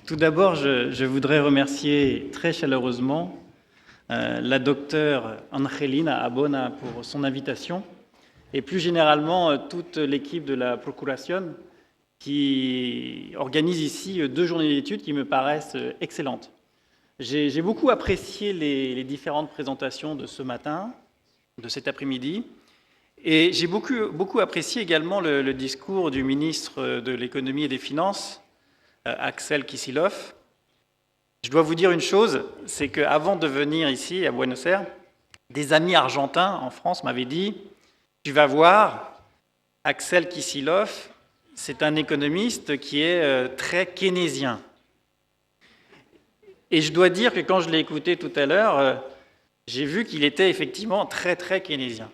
Tout d'abord, je voudrais remercier très chaleureusement la docteure Angelina Abona pour son invitation et plus généralement toute l'équipe de la Procuration qui organise ici 2 journées d'études qui me paraissent excellentes. J'ai beaucoup apprécié les différentes présentations de ce matin, de cet après-midi, et j'ai beaucoup apprécié également le discours du ministre de l'Économie et des Finances, Axel Kicillof. Je dois vous dire une chose, c'est qu'avant de venir ici à Buenos Aires, des amis argentins en France m'avaient dit « Tu vas voir, Axel Kicillof, c'est un économiste qui est très keynésien. » Et je dois dire que quand je l'ai écouté tout à l'heure, j'ai vu qu'il était effectivement très keynésien.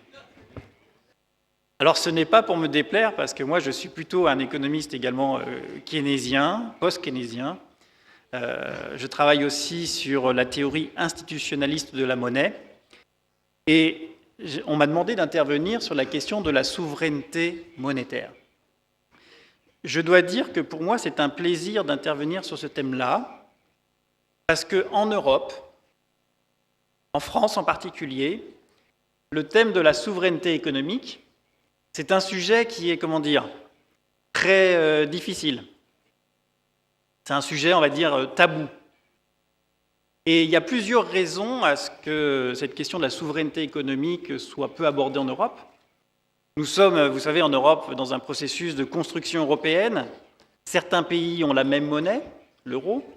Alors ce n'est pas pour me déplaire, parce que moi je suis plutôt un économiste également keynésien, post-keynésien. Je travaille aussi sur la théorie institutionnaliste de la monnaie. Et on m'a demandé d'intervenir sur la question de la souveraineté monétaire. Je dois dire que pour moi c'est un plaisir d'intervenir sur ce thème-là, parce qu'en Europe, en France en particulier, le thème de la souveraineté économique, c'est un sujet qui est, très difficile. C'est un sujet, on va dire, tabou. Et il y a plusieurs raisons à ce que cette question de la souveraineté économique soit peu abordée en Europe. Nous sommes, vous savez, en Europe, dans un processus de construction européenne. Certains pays ont la même monnaie, l'euro.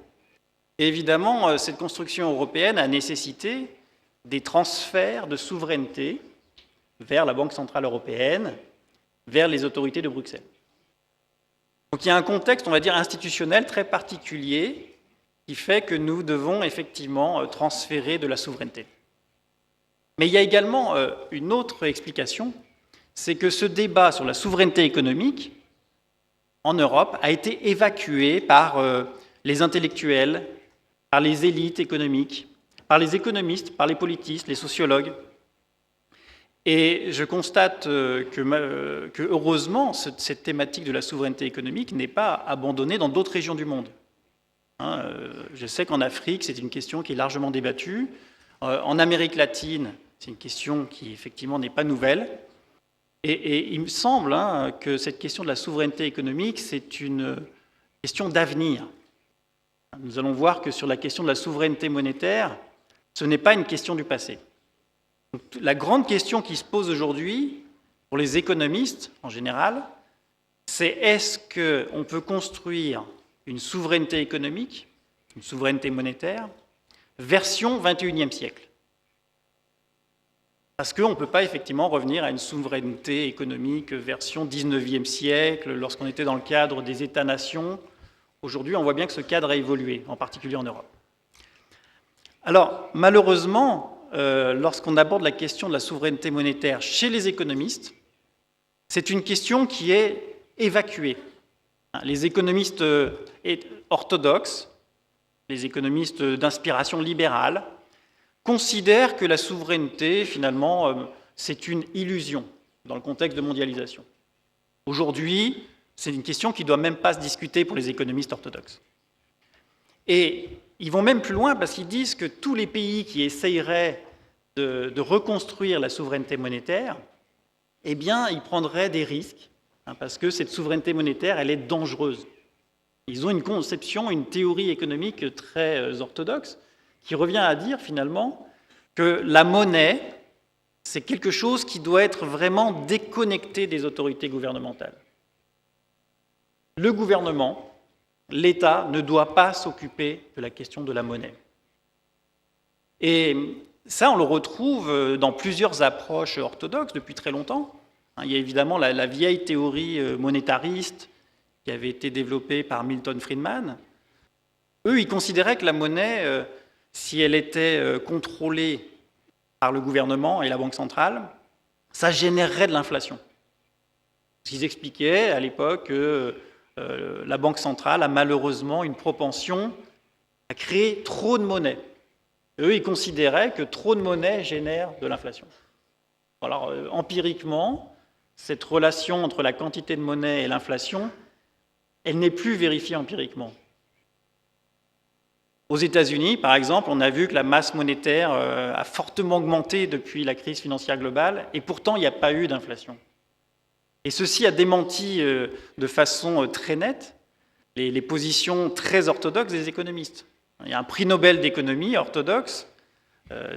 Et évidemment, cette construction européenne a nécessité des transferts de souveraineté vers la Banque centrale européenne, vers les autorités de Bruxelles. Donc il y a un contexte, on va dire, institutionnel très particulier qui fait que nous devons effectivement transférer de la souveraineté. Mais il y a également une autre explication, c'est que ce débat sur la souveraineté économique en Europe a été évacué par les intellectuels, par les élites économiques, par les économistes, par les politistes, les sociologues. Et je constate que heureusement, cette thématique de la souveraineté économique n'est pas abandonnée dans d'autres régions du monde. Je sais qu'en Afrique, c'est une question qui est largement débattue. En Amérique latine, c'est une question qui, effectivement, n'est pas nouvelle. Et il me semble que cette question de la souveraineté économique, c'est une question d'avenir. Nous allons voir que sur la question de la souveraineté monétaire, ce n'est pas une question du passé. Donc, la grande question qui se pose aujourd'hui, pour les économistes en général, c'est est-ce qu'on peut construire une souveraineté économique, une souveraineté monétaire, version 21e siècle? Parce qu'on ne peut pas effectivement revenir à une souveraineté économique version 19e siècle, lorsqu'on était dans le cadre des États-nations. Aujourd'hui, on voit bien que ce cadre a évolué, en particulier en Europe. Alors, malheureusement, lorsqu'on aborde la question de la souveraineté monétaire chez les économistes, c'est une question qui est évacuée. Les économistes orthodoxes, les économistes d'inspiration libérale, considèrent que la souveraineté, finalement, c'est une illusion dans le contexte de mondialisation. Aujourd'hui, c'est une question qui ne doit même pas se discuter pour les économistes orthodoxes. Et ils vont même plus loin parce qu'ils disent que tous les pays qui essayeraient de reconstruire la souveraineté monétaire, eh bien, ils prendraient des risques, parce que cette souveraineté monétaire, elle est dangereuse. Ils ont une conception, une théorie économique très orthodoxe, qui revient à dire, finalement, que la monnaie, c'est quelque chose qui doit être vraiment déconnecté des autorités gouvernementales. Le gouvernement, l'État ne doit pas s'occuper de la question de la monnaie. Et ça, on le retrouve dans plusieurs approches orthodoxes depuis très longtemps. Il y a évidemment la vieille théorie monétariste qui avait été développée par Milton Friedman. Eux, ils considéraient que la monnaie, si elle était contrôlée par le gouvernement et la Banque centrale, ça générerait de l'inflation. Ils expliquaient à l'époque que la Banque centrale a malheureusement une propension à créer trop de monnaie. Eux, ils considéraient que trop de monnaie génère de l'inflation. Alors, empiriquement, cette relation entre la quantité de monnaie et l'inflation, elle n'est plus vérifiée empiriquement. Aux États-Unis, par exemple, on a vu que la masse monétaire a fortement augmenté depuis la crise financière globale, et pourtant il n'y a pas eu d'inflation. Et ceci a démenti de façon très nette les positions très orthodoxes des économistes. Il y a un prix Nobel d'économie orthodoxe,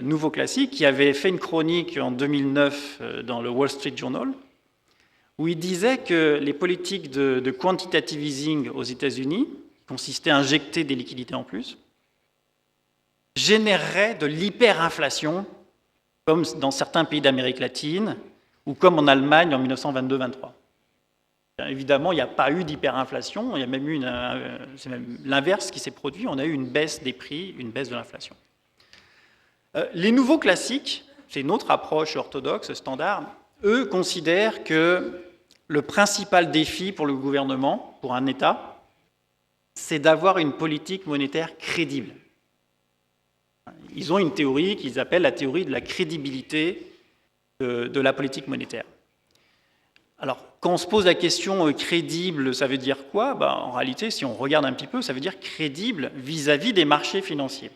nouveau classique, qui avait fait une chronique en 2009 dans le Wall Street Journal, où il disait que les politiques de quantitative easing aux États-Unis, qui consistaient à injecter des liquidités en plus, généreraient de l'hyperinflation, comme dans certains pays d'Amérique latine, ou comme en Allemagne en 1922-23. Évidemment, il n'y a pas eu d'hyperinflation, il y a même eu c'est même l'inverse qui s'est produit, on a eu une baisse des prix, une baisse de l'inflation. Les nouveaux classiques, c'est une autre approche orthodoxe, standard, eux considèrent que le principal défi pour le gouvernement, pour un État, c'est d'avoir une politique monétaire crédible. Ils ont une théorie qu'ils appellent la théorie de la crédibilité de la politique monétaire. Alors, quand on se pose la question crédible, ça veut dire quoi? En réalité, si on regarde un petit peu, ça veut dire crédible vis-à-vis des marchés financiers.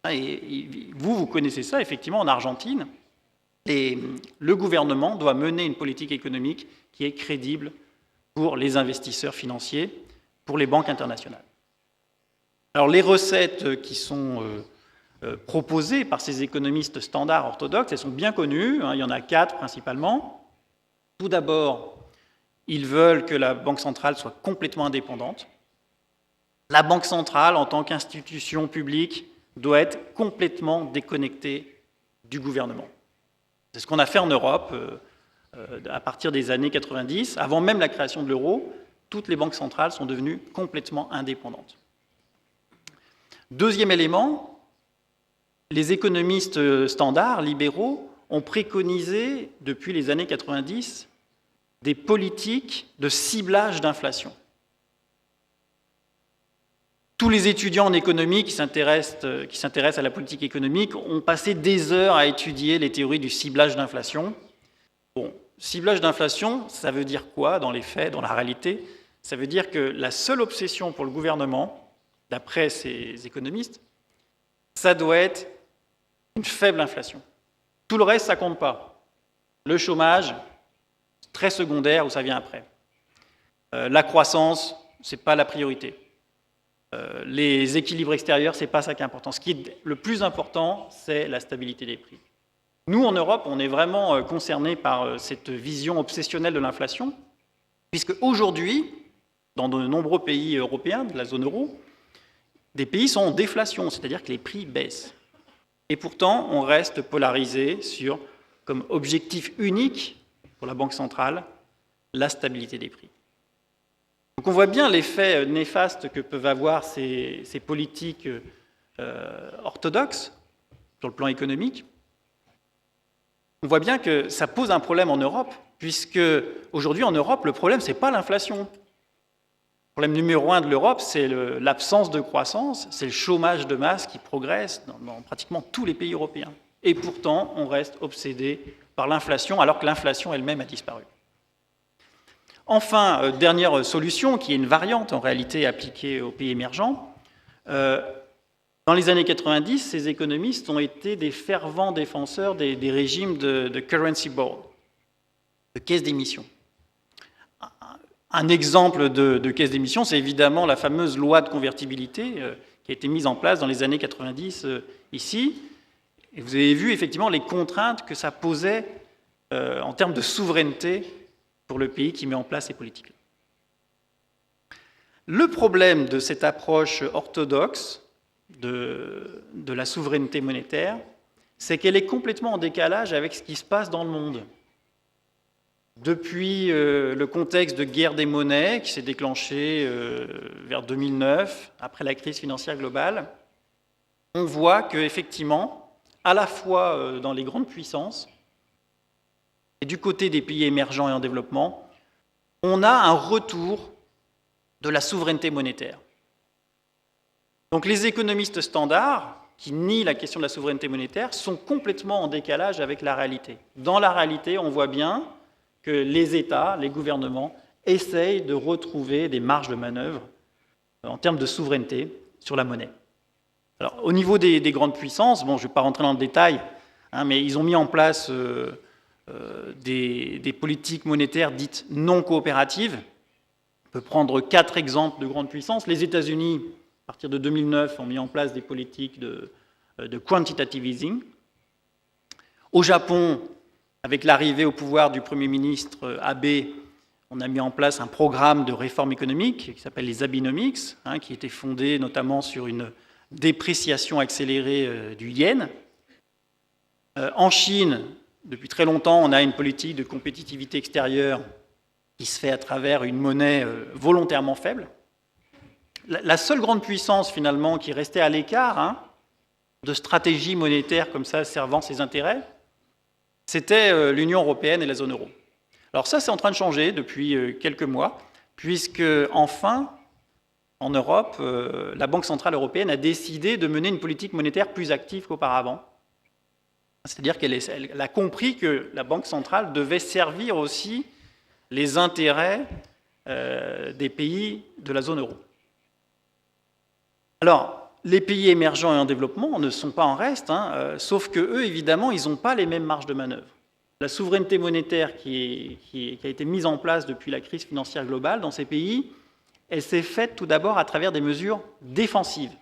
Et vous connaissez ça, effectivement, en Argentine. Et le gouvernement doit mener une politique économique qui est crédible pour les investisseurs financiers, pour les banques internationales. Alors, les recettes qui sont proposées par ces économistes standards orthodoxes, elles sont bien connues, il y en a 4 principalement. Tout d'abord, ils veulent que la Banque centrale soit complètement indépendante. La Banque centrale, en tant qu'institution publique, doit être complètement déconnectée du gouvernement. C'est ce qu'on a fait en Europe à partir des années 90. Avant même la création de l'euro, toutes les banques centrales sont devenues complètement indépendantes. Deuxième élément, les économistes standards, libéraux, ont préconisé, depuis les années 90, des politiques de ciblage d'inflation. Tous les étudiants en économie qui s'intéressent à la politique économique ont passé des heures à étudier les théories du ciblage d'inflation. Bon, ciblage d'inflation, ça veut dire quoi dans les faits, dans la réalité? Ça veut dire que la seule obsession pour le gouvernement, d'après ces économistes, ça doit être une faible inflation. Tout le reste, ça ne compte pas. Le chômage, très secondaire, ou ça vient après. La croissance, ce n'est pas la priorité. Les équilibres extérieurs, ce n'est pas ça qui est important. Ce qui est le plus important, c'est la stabilité des prix. Nous, en Europe, on est vraiment concernés par cette vision obsessionnelle de l'inflation, puisque aujourd'hui, dans de nombreux pays européens, de la zone euro, des pays sont en déflation, c'est-à-dire que les prix baissent. Et pourtant, on reste polarisé sur, comme objectif unique pour la Banque centrale, la stabilité des prix. Donc on voit bien l'effet néfaste que peuvent avoir ces politiques orthodoxes sur le plan économique. On voit bien que ça pose un problème en Europe, puisque aujourd'hui en Europe, le problème, ce n'est pas l'inflation. Le problème numéro 1 de l'Europe, c'est l'absence de croissance, c'est le chômage de masse qui progresse dans pratiquement tous les pays européens. Et pourtant, on reste obsédé par l'inflation, alors que l'inflation elle-même a disparu. Enfin, dernière solution, qui est une variante en réalité appliquée aux pays émergents. Dans les années 90, ces économistes ont été des fervents défenseurs des régimes de currency board, de caisse d'émission. Un exemple de caisse d'émission, c'est évidemment la fameuse loi de convertibilité qui a été mise en place dans les années 90 ici. Et vous avez vu effectivement les contraintes que ça posait en termes de souveraineté pour le pays qui met en place ces politiques-là. Le problème de cette approche orthodoxe de la souveraineté monétaire, c'est qu'elle est complètement en décalage avec ce qui se passe dans le monde. Depuis le contexte de guerre des monnaies qui s'est déclenché vers 2009, après la crise financière globale, on voit qu'effectivement, à la fois dans les grandes puissances et du côté des pays émergents et en développement, on a un retour de la souveraineté monétaire. Donc les économistes standards, qui nient la question de la souveraineté monétaire, sont complètement en décalage avec la réalité. Dans la réalité, on voit bien que les États, les gouvernements, essayent de retrouver des marges de manœuvre en termes de souveraineté sur la monnaie. Alors, au niveau des grandes puissances, bon, je ne vais pas rentrer dans le détail, hein, mais ils ont mis en place des politiques monétaires dites non coopératives. On peut prendre 4 exemples de grandes puissances. Les États-Unis, à partir de 2009, ont mis en place des politiques de quantitative easing. Au Japon, avec l'arrivée au pouvoir du Premier ministre Abe, on a mis en place un programme de réforme économique qui s'appelle les Abenomics, hein, qui était fondé notamment sur une dépréciation accélérée du yen. En Chine, depuis très longtemps, on a une politique de compétitivité extérieure qui se fait à travers une monnaie volontairement faible. La seule grande puissance, finalement, qui restait à l'écart, hein, de stratégies monétaires comme ça servant ses intérêts, c'était l'Union européenne et la zone euro. Alors ça, c'est en train de changer depuis quelques mois, puisque enfin, en Europe, la Banque centrale européenne a décidé de mener une politique monétaire plus active qu'auparavant. C'est-à-dire qu'elle a compris que la Banque centrale devait servir aussi les intérêts des pays de la zone euro. Alors, les pays émergents et en développement ne sont pas en reste, hein, sauf qu'eux, évidemment, ils n'ont pas les mêmes marges de manœuvre. La souveraineté monétaire qui a été mise en place depuis la crise financière globale dans ces pays, elle s'est faite tout d'abord à travers des mesures défensives.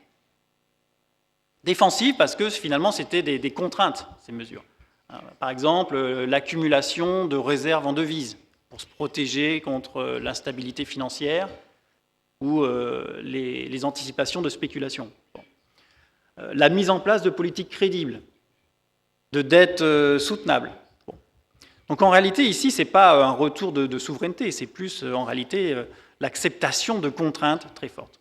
Défensives parce que finalement, c'était des contraintes, ces mesures. Par exemple, l'accumulation de réserves en devises pour se protéger contre l'instabilité financière ou les anticipations de spéculation. Bon. La mise en place de politiques crédibles, de dettes soutenables. Bon. Donc en réalité, ici, ce n'est pas un retour de souveraineté, c'est plus en réalité l'acceptation de contraintes très fortes.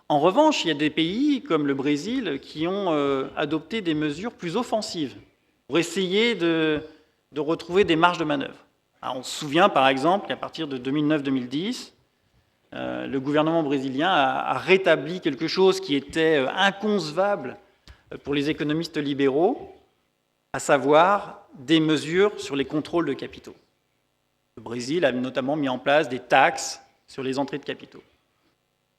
En revanche, il y a des pays comme le Brésil qui ont adopté des mesures plus offensives pour essayer de retrouver des marges de manœuvre. Alors, on se souvient par exemple qu'à partir de 2009-2010, le gouvernement brésilien a rétabli quelque chose qui était inconcevable pour les économistes libéraux, à savoir des mesures sur les contrôles de capitaux. Le Brésil a notamment mis en place des taxes sur les entrées de capitaux.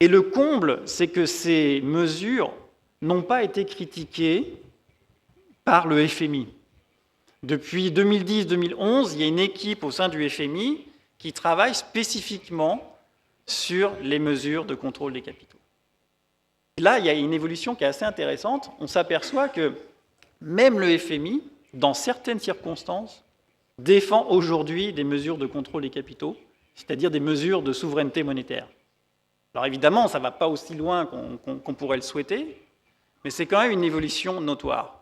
Et le comble, c'est que ces mesures n'ont pas été critiquées par le FMI. Depuis 2010-2011, il y a une équipe au sein du FMI qui travaille spécifiquement sur les mesures de contrôle des capitaux. Et là, il y a une évolution qui est assez intéressante. On s'aperçoit que même le FMI, dans certaines circonstances, défend aujourd'hui des mesures de contrôle des capitaux, c'est-à-dire des mesures de souveraineté monétaire. Alors évidemment, ça ne va pas aussi loin qu'on pourrait le souhaiter, mais c'est quand même une évolution notoire.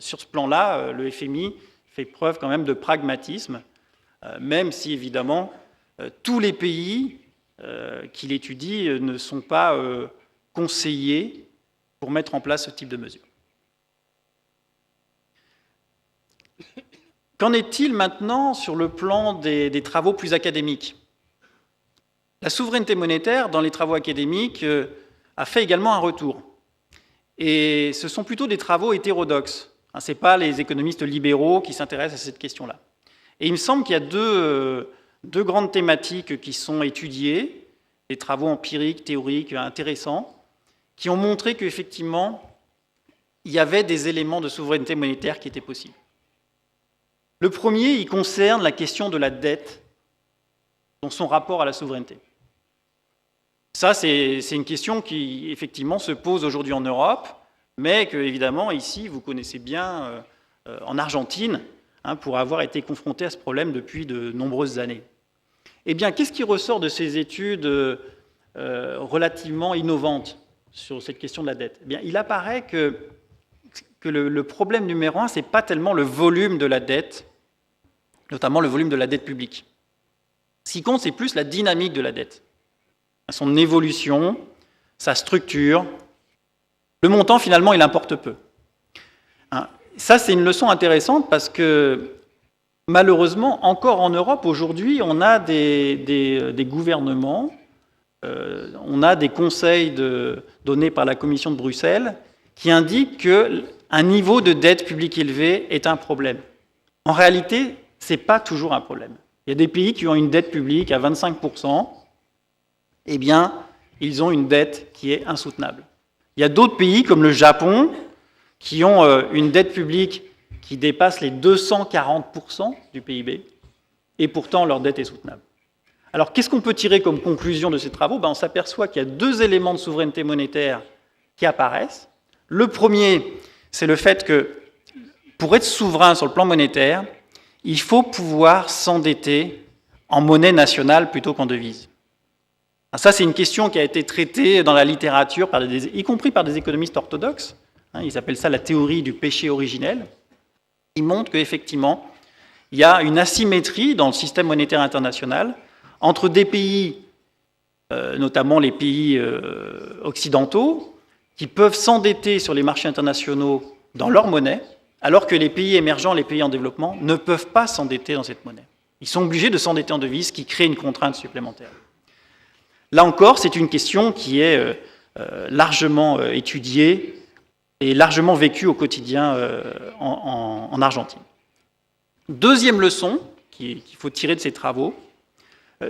Sur ce plan-là, le FMI fait preuve quand même de pragmatisme, même si évidemment tous les pays qu'il étudie ne sont pas conseillés pour mettre en place ce type de mesures. Qu'en est-il maintenant sur le plan des travaux plus académiques ? La souveraineté monétaire, dans les travaux académiques, a fait également un retour. Et ce sont plutôt des travaux hétérodoxes. Ce n'est pas les économistes libéraux qui s'intéressent à cette question-là. Et il me semble qu'il y a deux grandes thématiques qui sont étudiées, des travaux empiriques, théoriques intéressants, qui ont montré qu'effectivement, il y avait des éléments de souveraineté monétaire qui étaient possibles. Le premier, il concerne la question de la dette dans son rapport à la souveraineté. Ça, c'est une question qui, effectivement, se pose aujourd'hui en Europe, mais que, évidemment, ici, vous connaissez bien en Argentine, pour avoir été confronté à ce problème depuis de nombreuses années. Eh bien, qu'est-ce qui ressort de ces études relativement innovantes sur cette question de la dette ? Eh bien, il apparaît que le problème numéro un, ce n'est pas tellement le volume de la dette, notamment le volume de la dette publique. Ce qui compte, c'est plus la dynamique de la dette. Son évolution, sa structure. Le montant, finalement, il importe peu. Ça, c'est une leçon intéressante parce que, malheureusement, encore en Europe, aujourd'hui, on a des gouvernements, on a des conseils donnés par la Commission de Bruxelles qui indiquent qu'un niveau de dette publique élevé est un problème. En réalité, ce n'est pas toujours un problème. Il y a des pays qui ont une dette publique à 25%, eh bien, ils ont une dette qui est insoutenable. Il y a d'autres pays comme le Japon qui ont une dette publique qui dépasse les 240% du PIB, et pourtant leur dette est soutenable. Alors qu'est-ce qu'on peut tirer comme conclusion de ces travaux? On s'aperçoit qu'il y a deux éléments de souveraineté monétaire qui apparaissent. Le premier, c'est le fait que pour être souverain sur le plan monétaire, il faut pouvoir s'endetter en monnaie nationale plutôt qu'en devise. Ça, c'est une question qui a été traitée dans la littérature, y compris par des économistes orthodoxes. Ils appellent ça la théorie du péché originel. Ils montrent qu'effectivement, il y a une asymétrie dans le système monétaire international entre des pays, notamment les pays occidentaux, qui peuvent s'endetter sur les marchés internationaux dans leur monnaie, alors que les pays émergents, les pays en développement, ne peuvent pas s'endetter dans cette monnaie. Ils sont obligés de s'endetter en devise, ce qui crée une contrainte supplémentaire. Là encore, c'est une question qui est largement étudiée et largement vécue au quotidien en Argentine. Deuxième leçon qu'il faut tirer de ces travaux,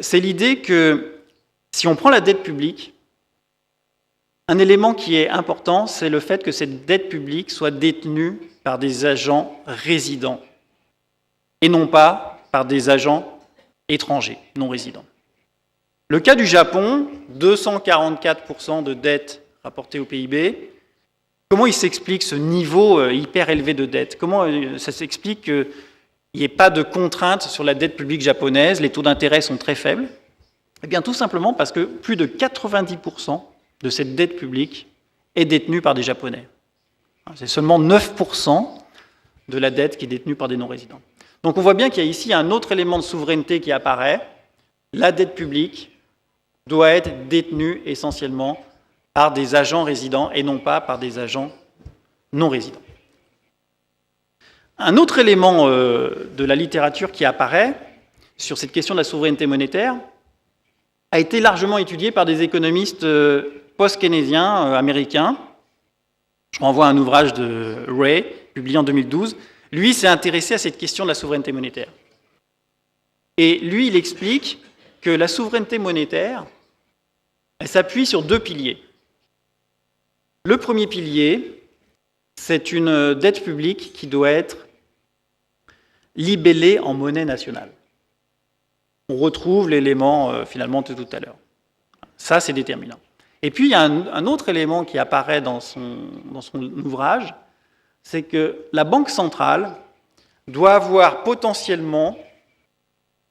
c'est l'idée que si on prend la dette publique, un élément qui est important, c'est le fait que cette dette publique soit détenue par des agents résidents et non pas par des agents étrangers, non résidents. Le cas du Japon, 244% de dette rapportée au PIB, comment il s'explique ce niveau hyper élevé de dette? Comment ça s'explique qu'il n'y ait pas de contraintes sur la dette publique japonaise, les taux d'intérêt sont très faibles? Eh bien tout simplement parce que plus de 90% de cette dette publique est détenue par des Japonais. C'est seulement 9% de la dette qui est détenue par des non-résidents. Donc on voit bien qu'il y a ici un autre élément de souveraineté qui apparaît. La dette publique doit être détenue essentiellement par des agents résidents et non pas par des agents non résidents. Un autre élément de la littérature qui apparaît sur cette question de la souveraineté monétaire a été largement étudié par des économistes post-keynésiens américains. Je renvoie à un ouvrage de Ray, publié en 2012. Lui s'est intéressé à cette question de la souveraineté monétaire. Et lui, il explique que la souveraineté monétaire, elle s'appuie sur deux piliers. Le premier pilier, c'est une dette publique qui doit être libellée en monnaie nationale. On retrouve l'élément finalement de tout à l'heure. Ça, c'est déterminant. Et puis, il y a un autre élément qui apparaît dans son ouvrage, c'est que la Banque centrale doit avoir potentiellement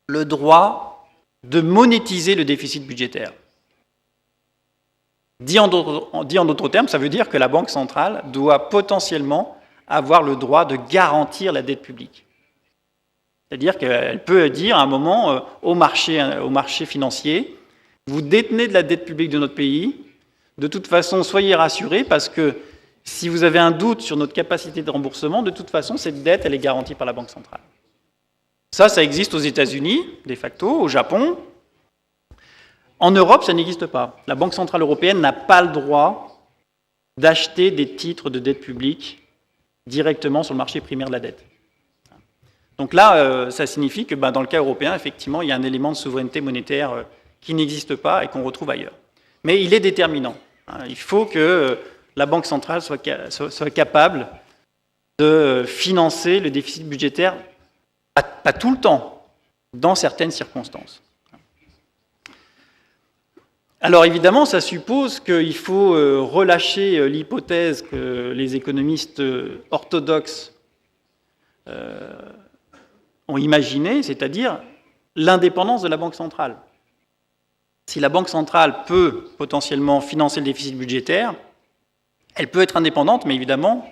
le droit de monétiser le déficit budgétaire. Dit en d'autres termes, ça veut dire que la Banque centrale doit potentiellement avoir le droit de garantir la dette publique. C'est-à-dire qu'elle peut dire à un moment au marché financier, vous détenez de la dette publique de notre pays, de toute façon, soyez rassurés parce que si vous avez un doute sur notre capacité de remboursement, de toute façon, cette dette, elle est garantie par la Banque centrale. Ça existe aux États-Unis, de facto, au Japon. En Europe, ça n'existe pas. La Banque centrale européenne n'a pas le droit d'acheter des titres de dette publique directement sur le marché primaire de la dette. Donc là, ça signifie que dans le cas européen, effectivement, il y a un élément de souveraineté monétaire qui n'existe pas et qu'on retrouve ailleurs. Mais il est déterminant. Il faut que la Banque centrale soit capable de financer le déficit budgétaire, pas tout le temps, dans certaines circonstances. Alors évidemment, ça suppose qu'il faut relâcher l'hypothèse que les économistes orthodoxes ont imaginée, c'est-à-dire l'indépendance de la Banque centrale. Si la Banque centrale peut potentiellement financer le déficit budgétaire, elle peut être indépendante, mais évidemment,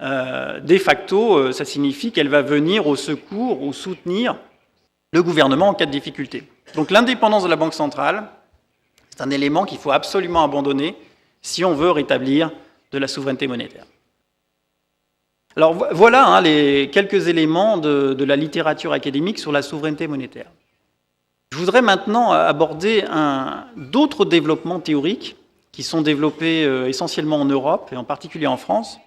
de facto, ça signifie qu'elle va venir au secours ou soutenir le gouvernement en cas de difficulté. Donc l'indépendance de la Banque centrale, c'est un élément qu'il faut absolument abandonner si on veut rétablir de la souveraineté monétaire. Alors voilà les quelques éléments de la littérature académique sur la souveraineté monétaire. Je voudrais maintenant aborder d'autres développements théoriques qui sont développés essentiellement en Europe et en particulier en France,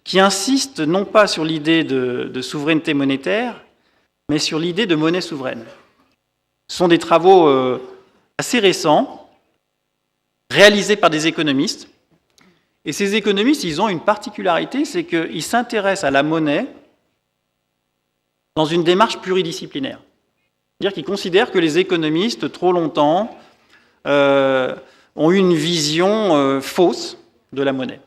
qui insistent non pas sur l'idée de souveraineté monétaire, mais sur l'idée de monnaie souveraine. Ce sont des travaux assez récents réalisés par des économistes. Et ces économistes, ils ont une particularité, c'est qu'ils s'intéressent à la monnaie dans une démarche pluridisciplinaire. C'est-à-dire qu'ils considèrent que les économistes, trop longtemps, ont eu une vision fausse de la monnaie.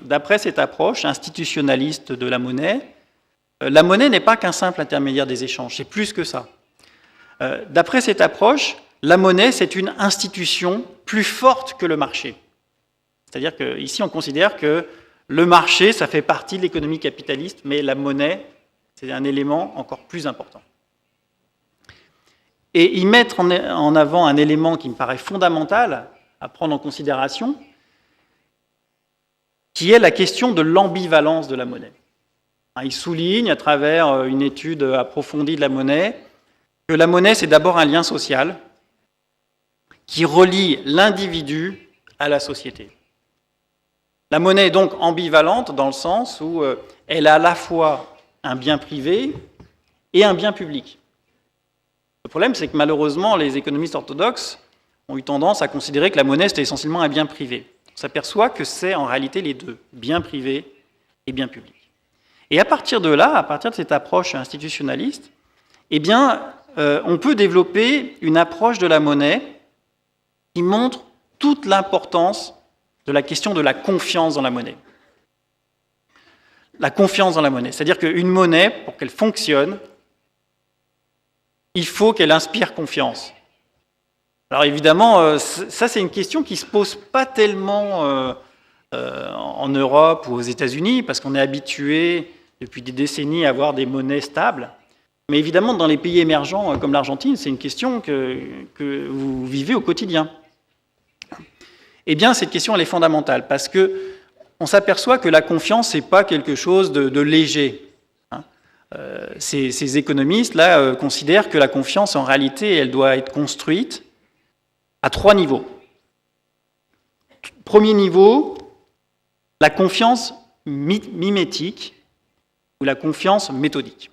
D'après cette approche institutionnaliste de la monnaie n'est pas qu'un simple intermédiaire des échanges, c'est plus que ça. D'après cette approche, la monnaie, c'est une institution plus forte que le marché. C'est-à-dire qu'ici, on considère que le marché, ça fait partie de l'économie capitaliste, mais la monnaie, c'est un élément encore plus important. Et ils mettent en avant un élément qui me paraît fondamental à prendre en considération, qui est la question de l'ambivalence de la monnaie. Ils soulignent, à travers une étude approfondie de la monnaie, que la monnaie, c'est d'abord un lien social qui relie l'individu à la société. La monnaie est donc ambivalente dans le sens où elle a à la fois un bien privé et un bien public. Le problème, c'est que malheureusement, les économistes orthodoxes ont eu tendance à considérer que la monnaie, c'était essentiellement un bien privé. On s'aperçoit que c'est en réalité les deux, bien privé et bien public. Et à partir de là, à partir de cette approche institutionnaliste, eh bien, on peut développer une approche de la monnaie qui montre toute l'importance de la question de la confiance dans la monnaie. La confiance dans la monnaie, c'est-à-dire qu'une monnaie, pour qu'elle fonctionne, il faut qu'elle inspire confiance. Alors évidemment, ça c'est une question qui ne se pose pas tellement en Europe ou aux États-Unis, parce qu'on est habitué depuis des décennies à avoir des monnaies stables. Mais évidemment, dans les pays émergents comme l'Argentine, c'est une question que vous vivez au quotidien. Eh bien, cette question, elle est fondamentale, parce qu'on s'aperçoit que la confiance, ce n'est pas quelque chose de léger. Ces économistes-là considèrent que la confiance, en réalité, elle doit être construite à 3 niveaux. Premier niveau, la confiance mimétique ou la confiance méthodique.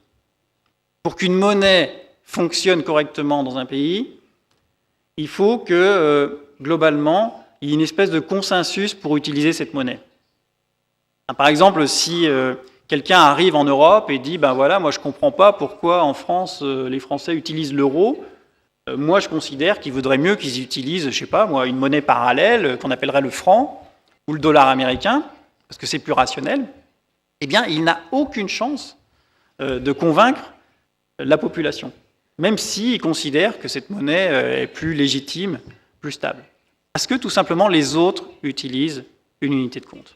Pour qu'une monnaie fonctionne correctement dans un pays, il faut que, globalement, il y ait une espèce de consensus pour utiliser cette monnaie. Par exemple, si quelqu'un arrive en Europe et dit « ben voilà, moi je ne comprends pas pourquoi en France les Français utilisent l'euro, moi je considère qu'il vaudrait mieux qu'ils utilisent, je ne sais pas moi, une monnaie parallèle qu'on appellerait le franc ou le dollar américain, parce que c'est plus rationnel », eh bien il n'a aucune chance de convaincre la population, même s'il considère que cette monnaie est plus légitime, plus stable. Parce que tout simplement les autres utilisent une unité de compte.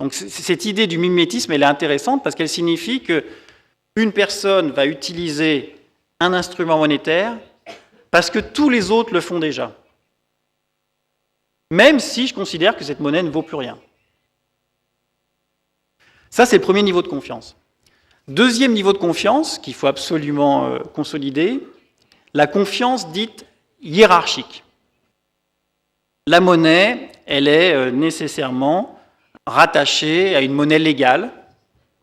Donc cette idée du mimétisme, elle est intéressante parce qu'elle signifie qu'une personne va utiliser un instrument monétaire parce que tous les autres le font déjà. Même si je considère que cette monnaie ne vaut plus rien. Ça, c'est le premier niveau de confiance. Deuxième niveau de confiance, qu'il faut absolument consolider, la confiance dite hiérarchique. La monnaie, elle est nécessairement rattachée à une monnaie légale,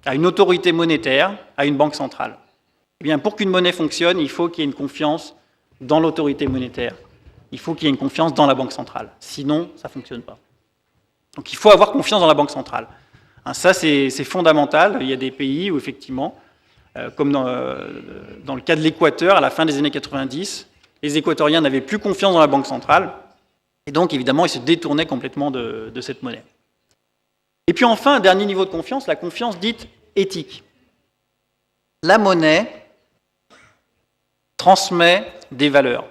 à une autorité monétaire, à une banque centrale. Eh bien, pour qu'une monnaie fonctionne, il faut qu'il y ait une confiance dans l'autorité monétaire. Il faut qu'il y ait une confiance dans la banque centrale. Sinon, ça ne fonctionne pas. Donc il faut avoir confiance dans la banque centrale. Ça, c'est fondamental. Il y a des pays où, effectivement, comme dans le cas de l'Équateur, à la fin des années 90, les Équatoriens n'avaient plus confiance dans la banque centrale. Et donc, évidemment, ils se détournaient complètement de cette monnaie. Et puis enfin, un dernier niveau de confiance, la confiance dite éthique. La monnaie transmet des valeurs.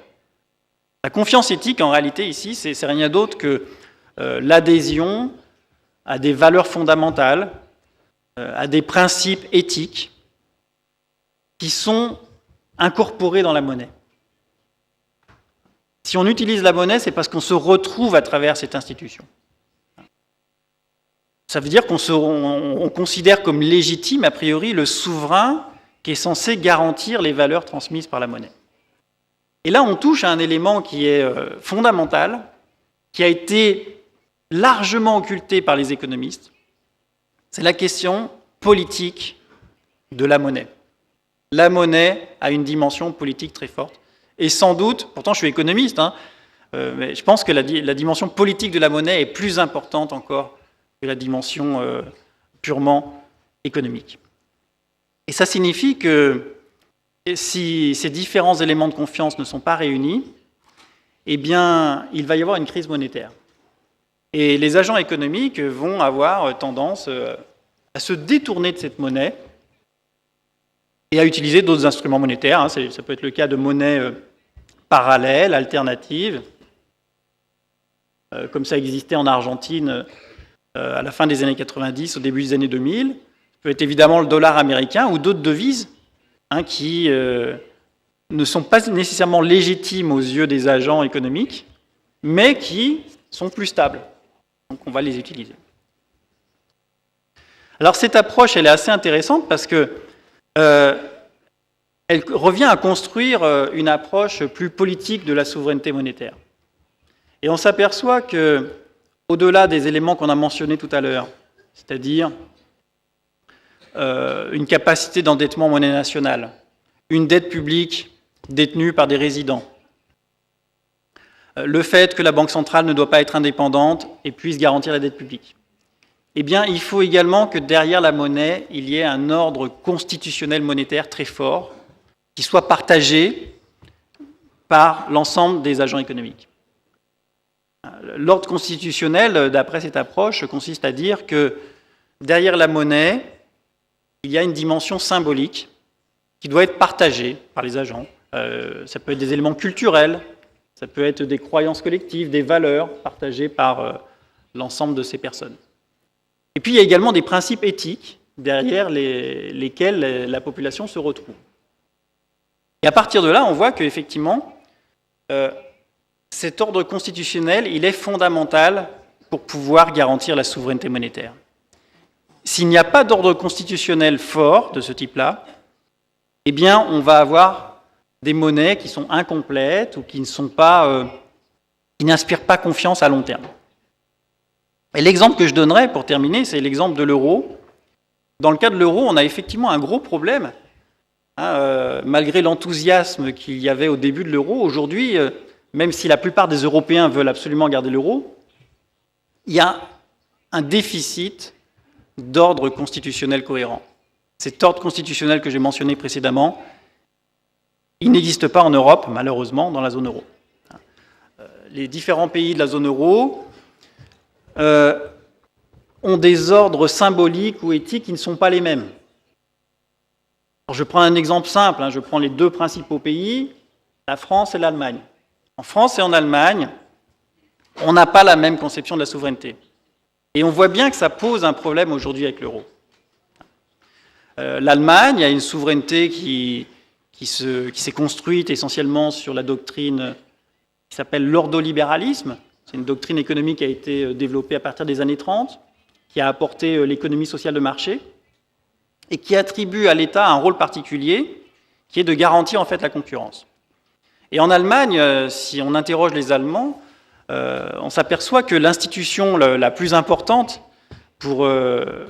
La confiance éthique, en réalité, ici, c'est rien d'autre que l'adhésion à des valeurs fondamentales, à des principes éthiques qui sont incorporés dans la monnaie. Si on utilise la monnaie, c'est parce qu'on se retrouve à travers cette institution. Ça veut dire qu'on considère comme légitime, a priori, le souverain qui est censé garantir les valeurs transmises par la monnaie. Et là, on touche à un élément qui est fondamental, qui a été largement occulté par les économistes, c'est la question politique de la monnaie. La monnaie a une dimension politique très forte. Et sans doute, pourtant je suis économiste, mais je pense que la dimension politique de la monnaie est plus importante encore que la dimension purement économique. Et ça signifie que si ces différents éléments de confiance ne sont pas réunis, eh bien, il va y avoir une crise monétaire. Et les agents économiques vont avoir tendance à se détourner de cette monnaie et à utiliser d'autres instruments monétaires. Ça peut être le cas de monnaies parallèles, alternatives, comme ça existait en Argentine à la fin des années 90, au début des années 2000. Ça peut être évidemment le dollar américain ou d'autres devises qui ne sont pas nécessairement légitimes aux yeux des agents économiques, mais qui sont plus stables. Donc on va les utiliser. Alors cette approche, elle est assez intéressante parce que elle revient à construire une approche plus politique de la souveraineté monétaire. Et on s'aperçoit que, au-delà des éléments qu'on a mentionnés tout à l'heure, c'est-à-dire une capacité d'endettement monnaie nationale, une dette publique détenue par des résidents, le fait que la Banque centrale ne doit pas être indépendante et puisse garantir la dette publique. Eh bien, il faut également que derrière la monnaie, il y ait un ordre constitutionnel monétaire très fort qui soit partagé par l'ensemble des agents économiques. L'ordre constitutionnel, d'après cette approche, consiste à dire que derrière la monnaie, il y a une dimension symbolique qui doit être partagée par les agents. Ça peut être des éléments culturels, ça peut être des croyances collectives, des valeurs partagées par l'ensemble de ces personnes. Et puis il y a également des principes éthiques derrière lesquels la population se retrouve. Et à partir de là, on voit qu'effectivement, cet ordre constitutionnel, il est fondamental pour pouvoir garantir la souveraineté monétaire. S'il n'y a pas d'ordre constitutionnel fort de ce type-là, eh bien, on va avoir des monnaies qui sont incomplètes ou qui n'inspirent pas confiance à long terme. Et l'exemple que je donnerai pour terminer, c'est l'exemple de l'euro. Dans le cas de l'euro, on a effectivement un gros problème. Malgré l'enthousiasme qu'il y avait au début de l'euro, aujourd'hui, même si la plupart des Européens veulent absolument garder l'euro, il y a un déficit d'ordre constitutionnel cohérent. Cet ordre constitutionnel que j'ai mentionné précédemment, il n'existe pas en Europe, malheureusement, dans la zone euro. Les différents pays de la zone euro ont des ordres symboliques ou éthiques qui ne sont pas les mêmes. Alors je prends un exemple simple, je prends les deux principaux pays, la France et l'Allemagne. En France et en Allemagne, on n'a pas la même conception de la souveraineté. Et on voit bien que ça pose un problème aujourd'hui avec l'euro. L'Allemagne a une souveraineté qui s'est construite essentiellement sur la doctrine qui s'appelle l'ordolibéralisme. C'est une doctrine économique qui a été développée à partir des années 30, qui a apporté l'économie sociale de marché et qui attribue à l'État un rôle particulier qui est de garantir en fait la concurrence. Et en Allemagne, si on interroge les Allemands, on s'aperçoit que l'institution la plus importante pour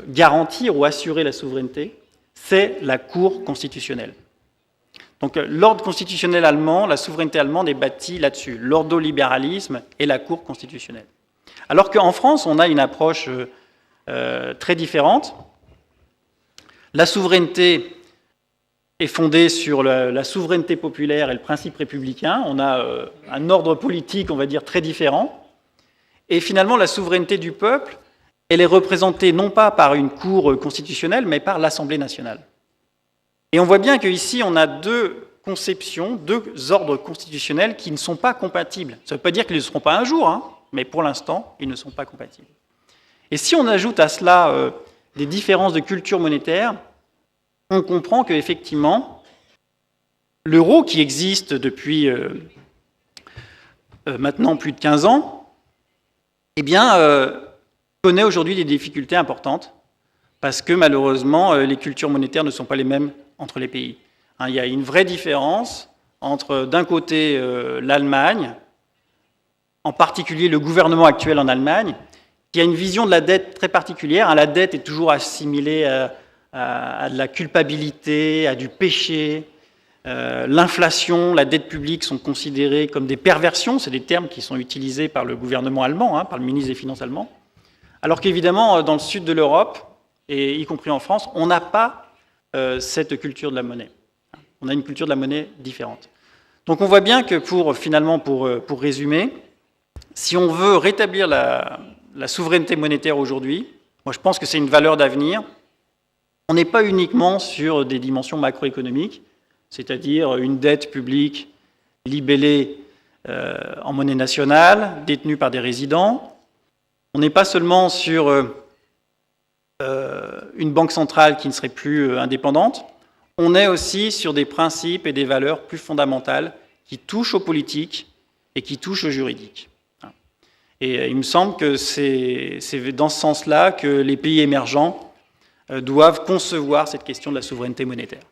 garantir ou assurer la souveraineté, c'est la Cour constitutionnelle. Donc l'ordre constitutionnel allemand, la souveraineté allemande est bâtie là-dessus, l'ordolibéralisme et la Cour constitutionnelle. Alors qu'en France, on a une approche très différente. La souveraineté est fondée sur la souveraineté populaire et le principe républicain. On a un ordre politique, on va dire, très différent. Et finalement, la souveraineté du peuple, elle est représentée non pas par une cour constitutionnelle, mais par l'Assemblée nationale. Et on voit bien qu'ici, on a deux conceptions, deux ordres constitutionnels qui ne sont pas compatibles. Ça ne veut pas dire qu'ils ne seront pas un jour, mais pour l'instant, ils ne sont pas compatibles. Et si on ajoute à cela des différences de culture monétaire, on comprend qu'effectivement, l'euro, qui existe depuis maintenant plus de 15 ans, eh bien, connaît aujourd'hui des difficultés importantes, parce que malheureusement, les cultures monétaires ne sont pas les mêmes entre les pays. Il y a une vraie différence entre, d'un côté, l'Allemagne, en particulier le gouvernement actuel en Allemagne, qui a une vision de la dette très particulière. La dette est toujours assimilée à de la culpabilité, à du péché. l'inflation, la dette publique sont considérés comme des perversions, c'est des termes qui sont utilisés par le gouvernement allemand, par le ministre des Finances allemand, alors qu'évidemment, dans le sud de l'Europe, et y compris en France, on n'a pas cette culture de la monnaie. On a une culture de la monnaie différente. Donc on voit bien que pour résumer, si on veut rétablir la souveraineté monétaire aujourd'hui, moi je pense que c'est une valeur d'avenir. On n'est pas uniquement sur des dimensions macroéconomiques, c'est-à-dire une dette publique libellée en monnaie nationale, détenue par des résidents. On n'est pas seulement sur une banque centrale qui ne serait plus indépendante. On est aussi sur des principes et des valeurs plus fondamentales qui touchent aux politiques et qui touchent au juridique. Et il me semble que c'est dans ce sens-là que les pays émergents doivent concevoir cette question de la souveraineté monétaire.